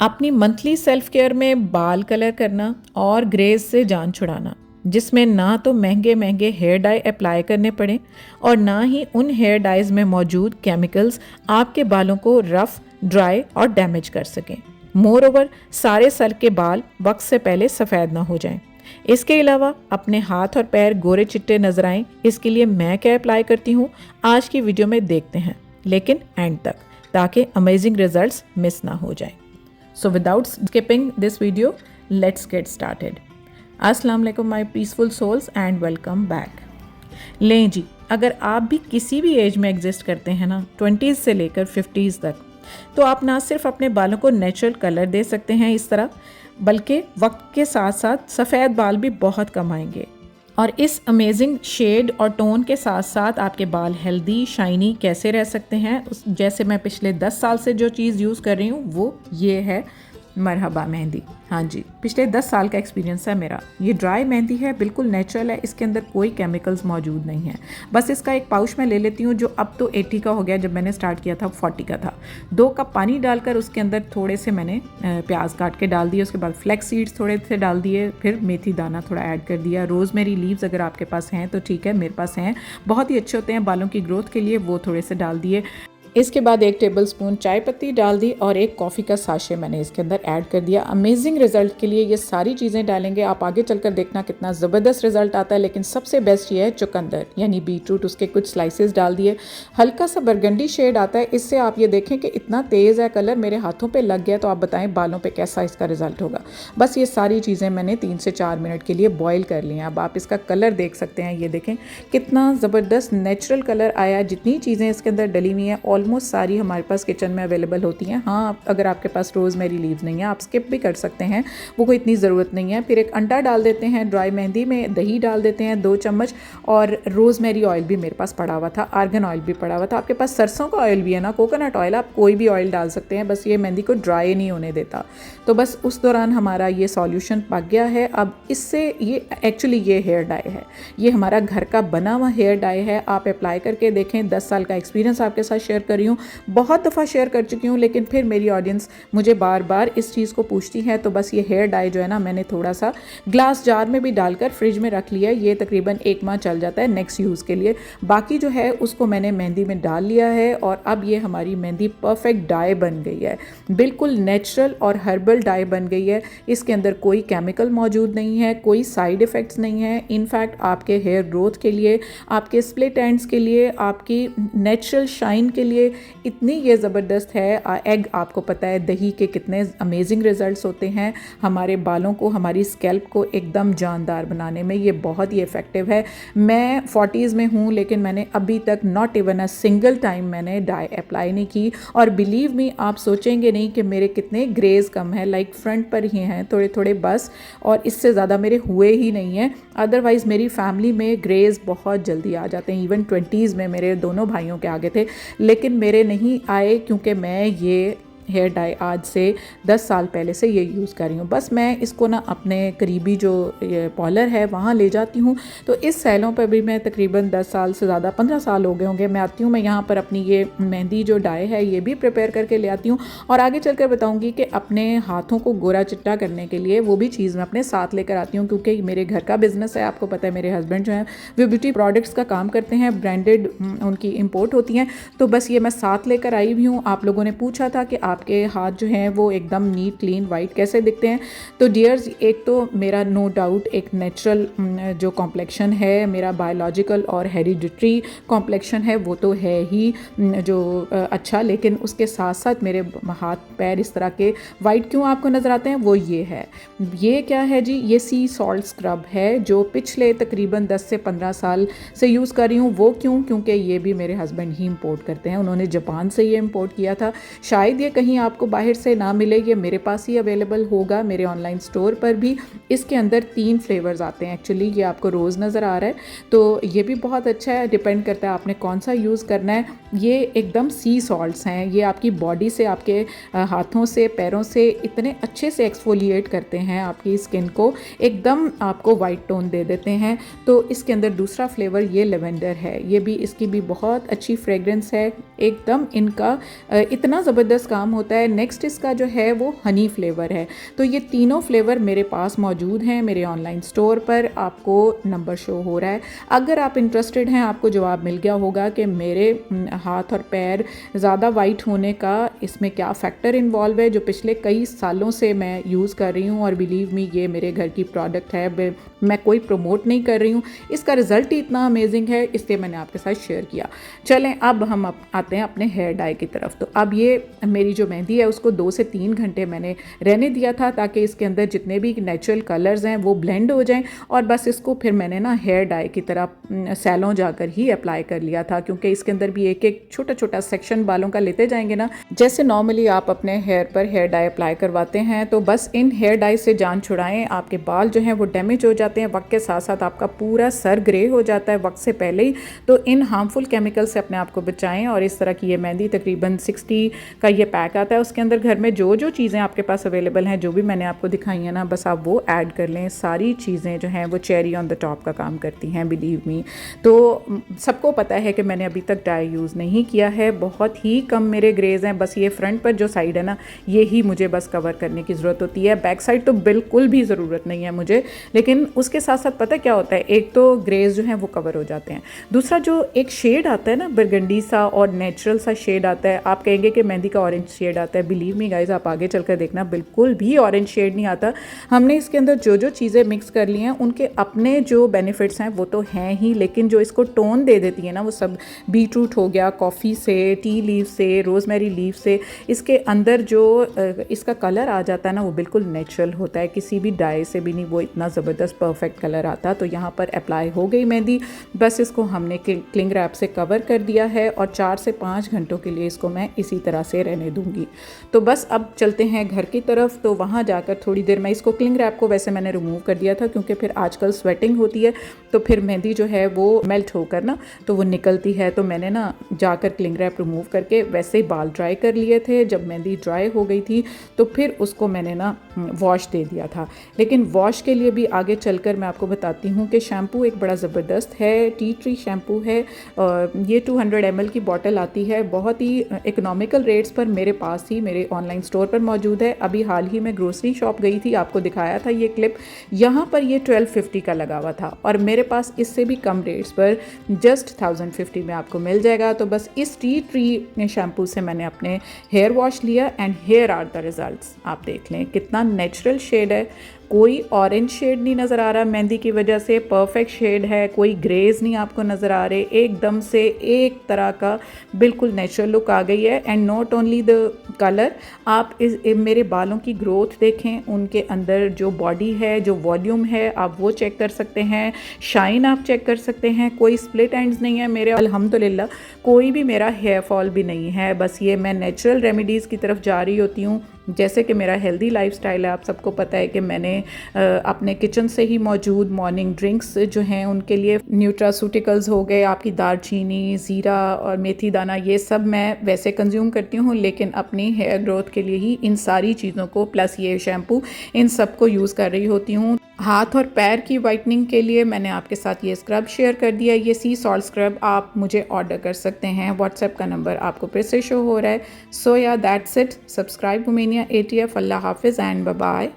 अपनी monthly self care में बाल कलर करना और ग्रेज से जान छुड़ाना, जिसमें ना तो महंगे महंगे हेयर डाई अप्लाई करने पड़े और ना ही उन हेयर डाइज में मौजूद केमिकल्स आपके बालों को रफ, ड्राई और डैमेज कर सकें। मोर ओवर सारे सर के बाल वक्त से पहले सफ़ेद ना हो जाएं। इसके अलावा अपने हाथ और पैर गोरे चिट्टे नजर आएं, इसके लिए मैं क्या अप्लाई करती हूँ आज की वीडियो में देखते हैं, लेकिन एंड तक, ताकि अमेजिंग रिजल्ट्स मिस ना हो जाएं। So without skipping this video, let's get started. अस्सलाम वालेकुम my peaceful souls and welcome back. लें जी, अगर आप भी किसी भी एज में एग्जिस्ट करते हैं ना, 20s से लेकर 50s तक, तो आप ना सिर्फ अपने बालों को नेचुरल कलर दे सकते हैं इस तरह, बल्कि वक्त के साथ साथ सफ़ेद बाल भी बहुत कम आएंगे। और इस अमेजिंग शेड और टोन के साथ साथ आपके बाल हेल्दी शाइनी कैसे रह सकते हैं, जैसे मैं पिछले 10 साल से जो चीज़ यूज़ कर रही हूँ वो ये है मरहबा मेहंदी। हाँ जी, पिछले 10 साल का एक्सपीरियंस है मेरा। ये ड्राई मेहंदी है, बिल्कुल नेचुरल है, इसके अंदर कोई केमिकल्स मौजूद नहीं है। बस इसका एक पाउच मैं ले लेती हूँ, जो अब तो 80 का हो गया, जब मैंने स्टार्ट किया था 40 का था। 2 कप पानी डालकर उसके अंदर थोड़े से मैंने प्याज काट के डाल दिए, उसके बाद फ्लैक्स सीड्स थोड़े से डाल दिए, फिर मेथी दाना थोड़ा ऐड कर दिया, रोज़मेरी लीव्स अगर आपके पास हैं तो ठीक है, मेरे पास हैं, बहुत ही अच्छे होते हैं बालों की ग्रोथ के लिए, वो थोड़े से डाल दिए। इसके बाद 1 टेबलस्पून चाय पत्ती डाल दी और 1 कॉफ़ी का साशे मैंने इसके अंदर ऐड कर दिया। अमेजिंग रिजल्ट के लिए ये सारी चीज़ें डालेंगे, आप आगे चलकर देखना कितना ज़बरदस्त रिजल्ट आता है। लेकिन सबसे बेस्ट ये है चुकंदर यानी बीटरूट, उसके कुछ स्लाइसेस डाल दिए। हल्का सा बरगंडी शेड आता है, इससे आप ये देखें कि इतना तेज़ है कलर, मेरे हाथों पर लग गया, तो आप बताएं बालों पर कैसा इसका रिजल्ट होगा। बस ये सारी चीज़ें मैंने 3 से 4 मिनट के लिए बॉयल कर ली हैं। अब आप इसका कलर देख सकते हैं, ये देखें कितना ज़बरदस्त नेचुरल कलर आया। जितनी चीज़ें इसके अंदर डली हुई हैं ऑलमोस्ट सारी हमारे पास किचन में अवेलेबल होती हैं। हाँ, अगर आपके पास रोज़मेरी लीव्स नहीं है आप स्किप भी कर सकते हैं, वो कोई इतनी ज़रूरत नहीं है। फिर एक अंडा डाल देते हैं ड्राई मेहंदी में, दही डाल देते हैं 2 चम्मच, और रोज़मेरी ऑयल भी मेरे पास पड़ा हुआ था, आर्गन ऑयल भी पड़ा हुआ था। आपके पास सरसों का ऑयल भी है ना, कोकोनट ऑयल, आप कोई भी ऑयल डाल सकते हैं, बस ये मेहंदी को ड्राई नहीं होने देता। तो बस उस दौरान हमारा ये सॉल्यूशन पक गया है। अब इससे ये एक्चुअली ये हेयर डाई है, ये हमारा घर का बना हुआ हेयर डाई है। आप अप्लाई करके देखें, 10 साल का एक्सपीरियंस आपके साथ शेयर कर रही हूँ, बहुत दफ़ा शेयर कर चुकी हूँ, लेकिन फिर मेरी ऑडियंस मुझे बार बार इस चीज़ को पूछती है। तो बस ये हेयर डाई जो है ना, मैंने थोड़ा सा ग्लास जार में भी डालकर फ्रिज में रख लिया है, ये तकरीबन 1 माह चल जाता है नेक्स्ट यूज़ के लिए। बाकी जो है उसको मैंने मेहंदी में डाल लिया है और अब ये हमारी मेहंदी परफेक्ट डाई बन गई है, बिल्कुल नेचुरल और हर्बल डाई बन गई है। इसके अंदर कोई केमिकल मौजूद नहीं है, कोई साइड इफ़ेक्ट्स नहीं है। इनफैक्ट आपके हेयर ग्रोथ के लिए, आपके स्प्लिट एंड्स के लिए, आपकी नेचुरल शाइन के लिए इतनी ये ज़बरदस्त है। एग, आपको पता है दही के कितने अमेजिंग रिजल्ट्स होते हैं हमारे बालों को, हमारी स्कैल्प को एकदम जानदार बनाने में, ये बहुत ही इफ़ेक्टिव है। मैं 40s में हूँ, लेकिन मैंने अभी तक not even a single time मैंने डाई अप्लाई नहीं की। और बिलीव मी, आप सोचेंगे नहीं कि मेरे कितने ग्रेज कम है, लाइक फ्रंट पर ही हैं थोड़े थोड़े बस, और इससे ज़्यादा मेरे हुए ही नहीं हैं। अदरवाइज़ मेरी फैमिली में ग्रेज बहुत जल्दी आ जाते हैं, इवन 20s में मेरे दोनों भाइयों के आगे थे, लेकिन मेरे नहीं आए, क्योंकि मैं ये हेयर डाई आज से 10 साल पहले से ये यूज़ कर रही हूँ। बस मैं इसको ना अपने करीबी जो पार्लर है वहाँ ले जाती हूँ, तो इस सैलों पर भी मैं तकरीबन 10 साल से ज़्यादा 15 साल हो गए होंगे मैं आती हूँ। मैं यहाँ पर अपनी ये मेहंदी जो डाई है ये भी प्रिपेयर करके ले आती हूँ, और आगे चल कर बताऊँगी कि अपने हाथों को गोरा चिट्टा करने के लिए वो भी चीज़ मैं अपने साथ लेकर आती हूँ, क्योंकि मेरे घर का बिज़नेस है। आपको पता है मेरे हस्बैंड जो हैं वो ब्यूटी प्रोडक्ट्स का काम करते हैं, ब्रांडेड उनकी इम्पोर्ट होती हैं, तो बस ये मैं साथ लेकर आई भी हूँ। आप लोगों ने पूछा था कि आपके हाथ जो हैं वो एकदम नीट क्लीन वाइट कैसे दिखते हैं, तो डियर्स, एक तो मेरा नो डाउट एक नेचुरल जो कॉम्प्लेक्शन है, मेरा बायोलॉजिकल और हेरिडिटरी कॉम्प्लेक्शन है, वो तो है ही जो अच्छा, लेकिन उसके साथ साथ मेरे हाथ पैर इस तरह के वाइट क्यों आपको नज़र आते हैं, वो ये है। ये क्या है जी, ये सी सॉल्ट स्क्रब है, जो पिछले तकरीबन 10 से 15 साल से यूज़ कर रही हूँ। वो क्यों? क्योंकि ये भी मेरे हस्बैंड ही इम्पोर्ट करते हैं, उन्होंने जापान से ये इम्पोर्ट किया था। शायद ये कहीं आपको बाहर से ना मिले, ये मेरे पास ही अवेलेबल होगा, मेरे ऑनलाइन स्टोर पर भी। इसके अंदर 3 फ्लेवर्स आते हैं एक्चुअली, ये आपको रोज़ नज़र आ रहा है, तो ये भी बहुत अच्छा है, डिपेंड करता है आपने कौन सा यूज़ करना है। ये एकदम सी सॉल्ट्स हैं, ये आपकी बॉडी से, आपके हाथों से, पैरों से इतने अच्छे से एक्सफोलिएट करते हैं आपकी स्किन को, एकदम आपको वाइट टोन दे देते हैं। तो इसके अंदर दूसरा फ्लेवर ये लेवेंडर है, ये भी, इसकी भी बहुत अच्छी फ्रेगरेंस है एकदम। इनका इतना ज़बरदस्त काम काम होता है। नेक्स्ट इसका जो है वो हनी फ्लेवर है। तो ये तीनों फ्लेवर मेरे पास मौजूद हैं मेरे ऑनलाइन स्टोर पर, आपको नंबर शो हो रहा है। अगर आप इंटरेस्टेड हैं, आपको जवाब मिल गया होगा कि मेरे हाथ और पैर ज़्यादा वाइट होने का इसमें क्या फैक्टर इन्वॉल्व है, जो पिछले कई सालों से मैं यूज़ कर रही हूँ। और बिलीव मी, ये मेरे घर की प्रोडक्ट है, मैं कोई प्रमोट नहीं कर रही हूँ, इसका रिज़ल्ट ही इतना अमेजिंग है, इसलिए मैंने आपके साथ शेयर किया। चलें अब हम आते हैं अपने हेयर डाई की तरफ। तो अब ये मेरी जो मेहंदी है उसको 2 से 3 घंटे मैंने रहने दिया था, ताकि इसके अंदर जितने भी नेचुरल कलर्स हैं वो ब्लेंड हो जाएं। और बस इसको फिर मैंने ना हेयर डाई की तरह सैलों जाकर ही अप्लाई कर लिया था, क्योंकि इसके अंदर भी एक एक छोटा छोटा सेक्शन बालों का लेते जाएंगे ना, जैसे नॉर्मली आप अपने हेयर पर हेयर डाई अप्लाई करवाते हैं। तो बस इन हेयर डाई से जान छुड़ाएं। आपके बाल जो हैं वो डैमेज हो जाते हैं, वक्त के साथ साथ आपका पूरा सर ग्रे हो जाता है वक्त से पहले ही। तो इन हार्मफुल केमिकल से अपने आप को बचाएं। और इस तरह की ये मेहंदी तकरीबन 60 का ये पैक आता है। उसके अंदर घर में जो जो चीज़ें आपके पास अवेलेबल हैं, जो भी मैंने आपको दिखाई है ना, बस आप वो ऐड कर लें। सारी चीज़ें जो हैं वो चेरी ऑन द टॉप का काम करती हैं, बिलीव मी। तो सबको पता है कि मैंने अभी तक डाई यूज़ नहीं किया है, बहुत ही कम मेरे ग्रेज हैं। बस ये फ्रंट पर जो साइड है ना, ये ही मुझे बस कवर करने की ज़रूरत होती है। बैक साइड तो बिल्कुल भी ज़रूरत नहीं है मुझे। लेकिन उसके साथ साथ पता क्या होता है, एक तो ग्रेज जो हैं वो कवर हो जाते हैं, दूसरा जो एक शेड आता है ना बरगंडी सा और नेचुरल सा शेड आता है। आप कहेंगे कि मेहंदी का ऑरेंज शेड आता है, बिलीव मी गाइज, आप आगे चलकर देखना बिल्कुल भी ऑरेंज शेड नहीं आता। हमने इसके अंदर जो जो चीज़ें मिक्स कर ली हैं उनके अपने जो बेनिफिट्स हैं वो तो हैं ही, लेकिन जो इसको टोन दे देती है ना, वो सब बीटरूट हो गया, कॉफ़ी से, टी लीव से, रोज़मेरी लीव से, इसके अंदर जो इसका कलर आ जाता है ना, वो बिल्कुल नेचुरल होता है, किसी भी डाई से भी नहीं वो इतना ज़बरदस्त परफेक्ट कलर आता। तो यहाँ पर अप्लाई हो गई मेहंदी। बस इसको हमने क्लिंग रैप से कवर कर दिया है और 4 से 5 घंटों के लिए इसको मैं इसी तरह से रहने दूंगी। तो बस अब चलते हैं घर की तरफ। तो वहाँ जाकर थोड़ी देर मैं इसको क्लिंग रैप को वैसे मैंने रिमूव कर दिया था, क्योंकि फिर आजकल स्वेटिंग होती है तो फिर मेहंदी जो है वो मेल्ट होकर ना तो वो निकलती है। तो मैंने ना जाकर क्लिंग रैप रिमूव करके वैसे ही बाल ड्राई कर लिए थे। जब मेहंदी ड्राई हो गई थी तो फिर उसको मैंने ना वॉश दे दिया था। लेकिन वॉश के लिए भी आगे चलकर मैं आपको बताती हूँ कि शैम्पू एक बड़ा ज़बरदस्त है, टी ट्री शैम्पू है। ये 200 ml की बॉटल आती है, बहुत ही इकोनॉमिकल रेट्स पर मेरे पास ही मेरे ऑनलाइन स्टोर पर मौजूद है। अभी हाल ही में ग्रोसरी शॉप गई थी, आपको दिखाया था ये क्लिप, यहाँ पर ये 1250 का लगा हुआ था और मेरे पास इससे भी कम रेट्स पर जस्ट 1050 में आपको मिल जाएगा। तो बस इस टी ट्री शैम्पू से मैंने अपने हेयर वॉश लिया and here are the results. आप देख लें कितना नेचुरल शेड है, कोई ऑरेंज शेड नहीं नज़र आ रहा मेहंदी की वजह से, परफेक्ट शेड है, कोई ग्रेज नहीं आपको नज़र आ रहे, एकदम से एक तरह का बिल्कुल नेचुरल लुक आ गई है। And not only the colour, आप मेरे बालों की ग्रोथ देखें, उनके अंदर जो बॉडी है, जो वॉल्यूम है, आप वो चेक कर सकते हैं, शाइन आप चेक कर सकते हैं, कोई स्प्लिट एंड्स नहीं है मेरे, अल्हम्दुलिल्लाह कोई भी मेरा हेयर फॉल भी नहीं है। बस ये मैं नेचुरल रेमेडीज़ की तरफ जा रही होती हूँ, जैसे कि मेरा हेल्दी लाइफस्टाइल है। आप सबको पता है कि मैंने अपने किचन से ही मौजूद मॉर्निंग ड्रिंक्स जो हैं उनके लिए न्यूट्रासूटिकल्स हो गए, आपकी दालचीनी, ज़ीरा और मेथी दाना, ये सब मैं वैसे कंज्यूम करती हूँ, लेकिन अपनी हेयर ग्रोथ के लिए ही इन सारी चीज़ों को प्लस ये शैम्पू इन सब को यूज़ कर रही होती हूँ। हाथ और पैर की वाइटनिंग के लिए मैंने आपके साथ ये स्क्रब शेयर कर दिया, ये सी सॉल्ट स्क्रब आप मुझे ऑर्डर कर सकते हैं। व्हाट्सएप का नंबर आपको फिर से शो हो रहा है। सो या दैट्स इट, सब्सक्राइब हुमैनिया ATF। अल्लाह हाफिज़ एंड बाय बाय।